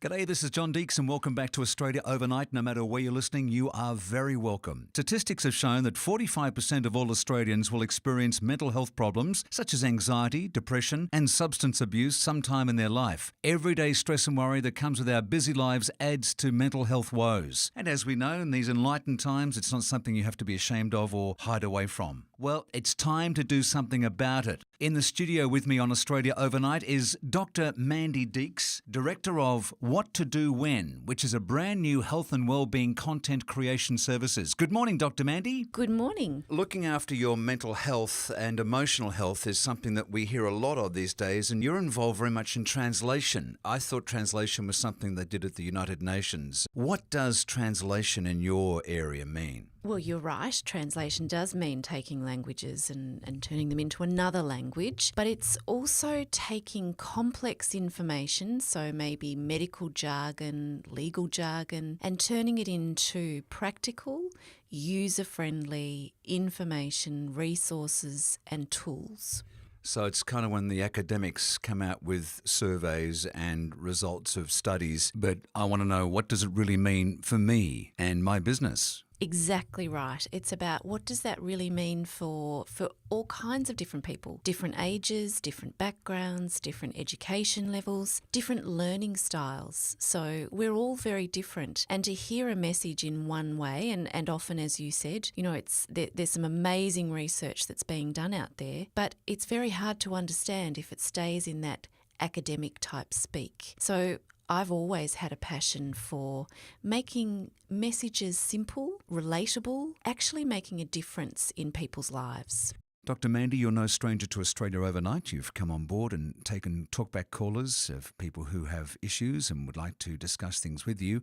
G'day, this is John Deeks and welcome back to Australia Overnight. No matter where you're listening, you are very welcome. Statistics have shown that 45% of all Australians will experience mental health problems such as anxiety, depression and substance abuse sometime in their life. Everyday stress and worry that comes with our busy lives adds to mental health woes. And as we know, in these enlightened times, it's not something you have to be ashamed of or hide away from. Well, it's time to do something about it. In the studio with me on Australia Overnight is Dr. Mandy Deeks, Director of What to Do When, which is a brand new health and wellbeing content creation services. Good morning, Dr. Mandy. Good morning. Looking after your mental health and emotional health is something that we hear a lot of these days, and you're involved very much in translation. I thought translation was something they did at the United Nations. What does translation in your area mean? Well, you're right. Translation does mean taking languages and turning them into another language, but it's also taking complex information, so maybe medical jargon, legal jargon, and turning it into practical, user-friendly information, resources and tools. So it's kind of when the academics come out with surveys and results of studies, but I want to know, what does it really mean for me and my business? Exactly right. It's about what does that really mean for all kinds of different people, different ages, different backgrounds, different education levels, different learning styles. So we're all very different. And to hear a message in one way, and often, as you said, there's some amazing research that's being done out there, but it's very hard to understand if it stays in that academic type speak. So I've always had a passion for making messages simple, relatable, actually making a difference in people's lives. Dr. Mandy, you're no stranger to Australia Overnight. You've come on board and taken talkback callers of people who have issues and would like to discuss things with you.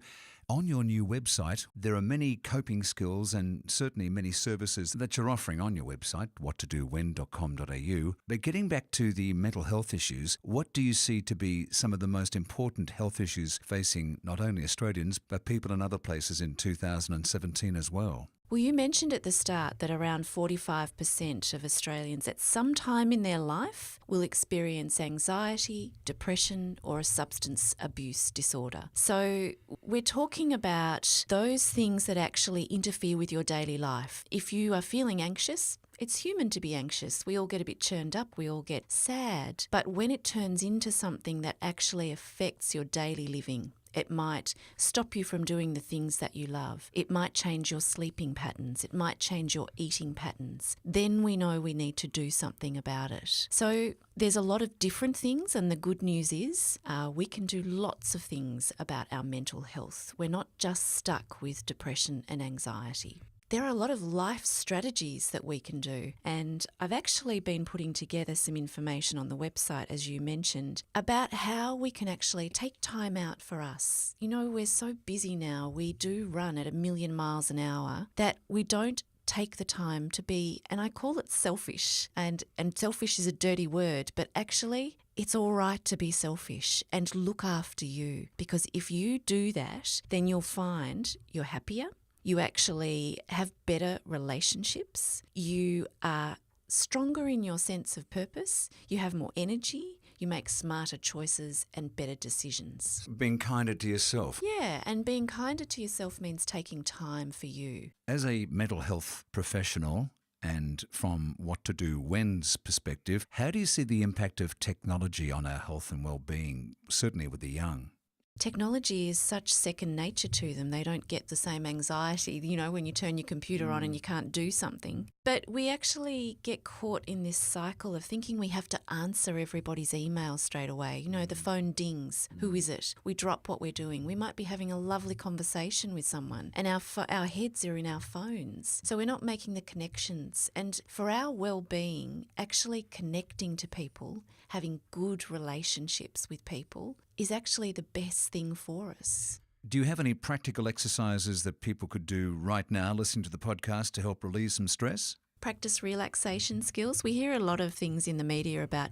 On your new website, there are many coping skills and certainly many services that you're offering on your website, whattodowen.com.au. But getting back to the mental health issues, what do you see to be some of the most important health issues facing not only Australians, but people in other places in 2017 as well? Well, you mentioned at the start that around 45% of Australians at some time in their life will experience anxiety, depression, or a substance abuse disorder. So we're talking about those things that actually interfere with your daily life. If you are feeling anxious, it's human to be anxious. We all get a bit churned up. We all get sad. But when it turns into something that actually affects your daily living, it might stop you from doing the things that you love. It might change your sleeping patterns. It might change your eating patterns. Then we know we need to do something about it. So there's a lot of different things, and the good news is we can do lots of things about our mental health. We're not just stuck with depression and anxiety. There are a lot of life strategies that we can do, and I've actually been putting together some information on the website, as you mentioned, about how we can actually take time out for us. You know, we're so busy now, we do run at 1,000,000 miles an hour, that we don't take the time to be, and I call it selfish, and selfish is a dirty word, but actually it's all right to be selfish and look after you, because if you do that, then you'll find you're happier. You actually have better relationships. You are stronger in your sense of purpose. You have more energy. You make smarter choices and better decisions. Being kinder to yourself. Yeah, and being kinder to yourself means taking time for you. As a mental health professional, and from What to Do When's perspective, how do you see the impact of technology on our health and well-being, certainly with the young? Technology is such second nature to them. They don't get the same anxiety, when you turn your computer on and you can't do something. But we actually get caught in this cycle of thinking we have to answer everybody's email straight away. The phone dings. Who is it? We drop what we're doing. We might be having a lovely conversation with someone and our heads are in our phones. So we're not making the connections. And for our well-being, actually connecting to people, having good relationships with people is actually the best thing for us. Do you have any practical exercises that people could do right now listening to the podcast to help relieve some stress? Practice relaxation skills. We hear a lot of things in the media about,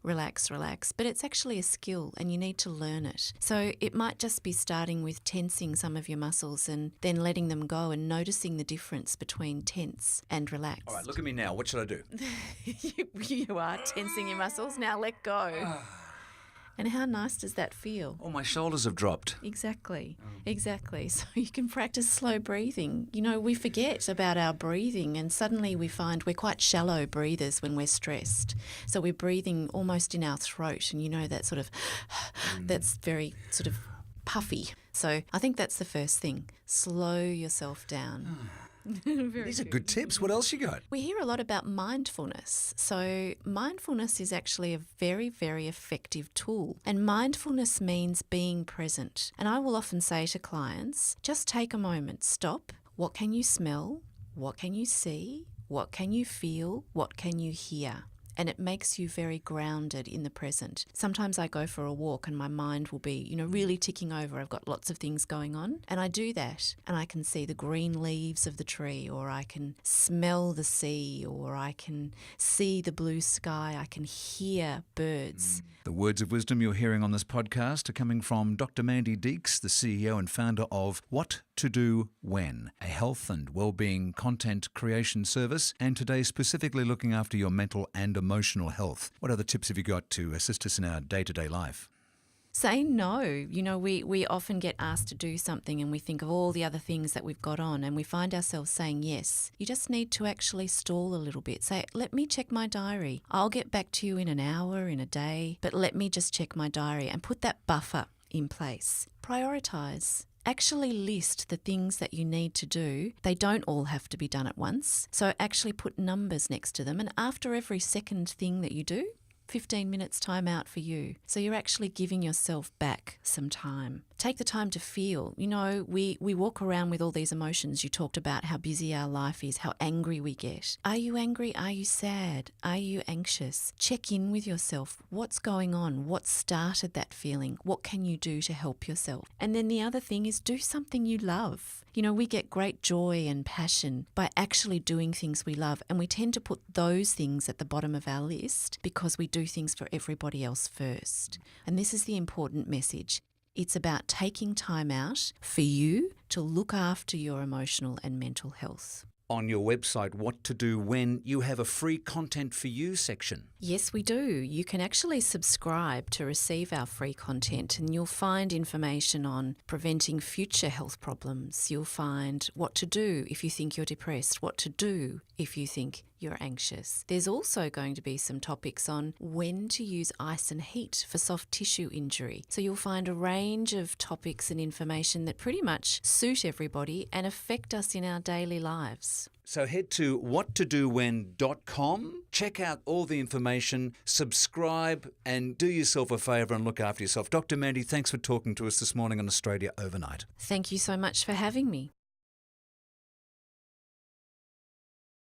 relax, but it's actually a skill and you need to learn it. So it might just be starting with tensing some of your muscles and then letting them go and noticing the difference between tense and relax. All right, look at me now. What should I do? You are tensing your muscles. Now let go. And how nice does that feel? Oh, my shoulders have dropped. Exactly. So you can practice slow breathing. You know, we forget about our breathing and suddenly we find we're quite shallow breathers when we're stressed. So we're breathing almost in our throat, and you know that sort of, that's very sort of puffy. So I think that's the first thing. Slow yourself down. These are good tips. What else you got? We hear a lot about mindfulness. So mindfulness is actually a very, very effective tool. And mindfulness means being present. And I will often say to clients, just take a moment, stop. What can you smell? What can you see? What can you feel? What can you hear? And it makes you very grounded in the present. Sometimes I go for a walk and my mind will be, really ticking over. I've got lots of things going on. And I do that and I can see the green leaves of the tree, or I can smell the sea, or I can see the blue sky. I can hear birds. The words of wisdom you're hearing on this podcast are coming from Dr. Mandy Deeks, the CEO and founder of What to Do When, a health and well-being content creation service, and today specifically looking after your mental and emotional health. What other tips have you got to assist us in our day-to-day life? Say no. We often get asked to do something and we think of all the other things that we've got on and we find ourselves saying yes. You just need to actually stall a little bit. Say, let me check my diary. I'll get back to you in an hour, in a day, but let me just check my diary, and put that buffer in place. Prioritise. Actually list the things that you need to do. They don't all have to be done at once. So actually put numbers next to them, and after every second thing that you do, 15 minutes time out for you. So you're actually giving yourself back some time. Take the time to feel. We walk around with all these emotions. You talked about how busy our life is, how angry we get. Are you angry? Are you sad? Are you anxious? Check in with yourself. What's going on? What started that feeling? What can you do to help yourself? And then the other thing is, do something you love. We get great joy and passion by actually doing things we love, and we tend to put those things at the bottom of our list because we do things for everybody else first. And this is the important message. It's about taking time out for you to look after your emotional and mental health. On your website, What to Do When, you have a free content for you section. Yes, we do. You can actually subscribe to receive our free content, and you'll find information on preventing future health problems. You'll find what to do if you think you're depressed, what to do if you think you're anxious. There's also going to be some topics on when to use ice and heat for soft tissue injury. So you'll find a range of topics and information that pretty much suit everybody and affect us in our daily lives. So head to whattodowen.com, check out all the information, subscribe, and do yourself a favour and look after yourself. Dr. Mandy, thanks for talking to us this morning on Australia Overnight. Thank you so much for having me.